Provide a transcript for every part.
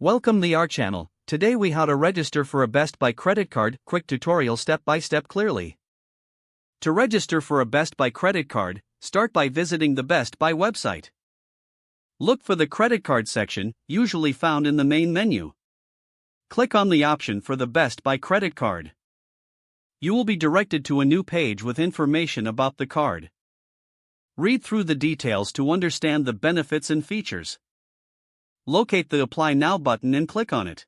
Welcome to our channel. Today we how to register for a Best Buy credit card, quick tutorial step by step clearly. To register for a Best Buy credit card, start by visiting the Best Buy website. Look for the credit card section, usually found in the main menu. Click on the option for the Best Buy credit card. You will be directed to a new page with information about the card. Read through the details to understand the benefits and features. Locate the Apply Now button and click on it.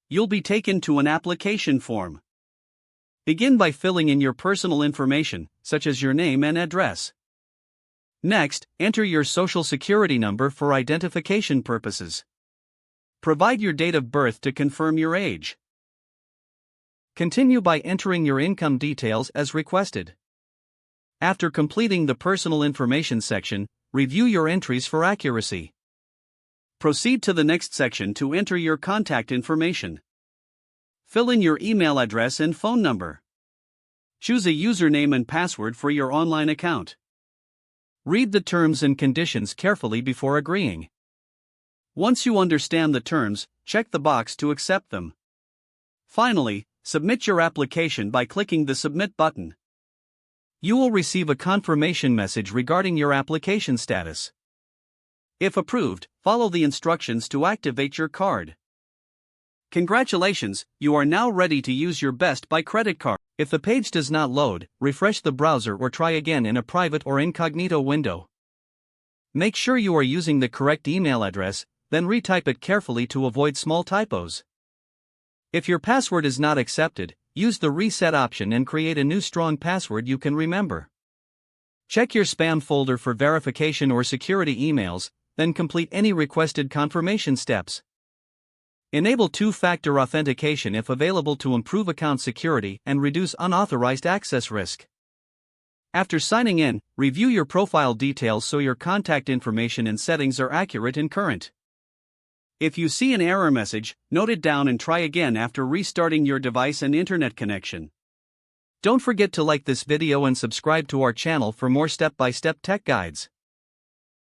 You'll be taken to an application form. Begin by filling in your personal information, such as your name and address. Next, enter your social security number for identification purposes. Provide your date of birth to confirm your age. Continue by entering your income details as requested. After completing the personal information section, review your entries for accuracy. Proceed to the next section to enter your contact information. Fill in your email address and phone number. Choose a username and password for your online account. Read the terms and conditions carefully before agreeing. Once you understand the terms, check the box to accept them. Finally, submit your application by clicking the Submit button. You will receive a confirmation message regarding your application status. If approved, follow the instructions to activate your card. Congratulations, you are now ready to use your Best Buy credit card. If the page does not load, refresh the browser or try again in a private or incognito window. Make sure you are using the correct email address, then retype it carefully to avoid small typos. If your password is not accepted, use the reset option and create a new strong password you can remember. Check your spam folder for verification or security emails, then complete any requested confirmation steps. Enable two-factor authentication if available to improve account security and reduce unauthorized access risk. After signing in, review your profile details so your contact information and settings are accurate and current. If you see an error message, note it down and try again after restarting your device and internet connection. Don't forget to like this video and subscribe to our channel for more step-by-step tech guides.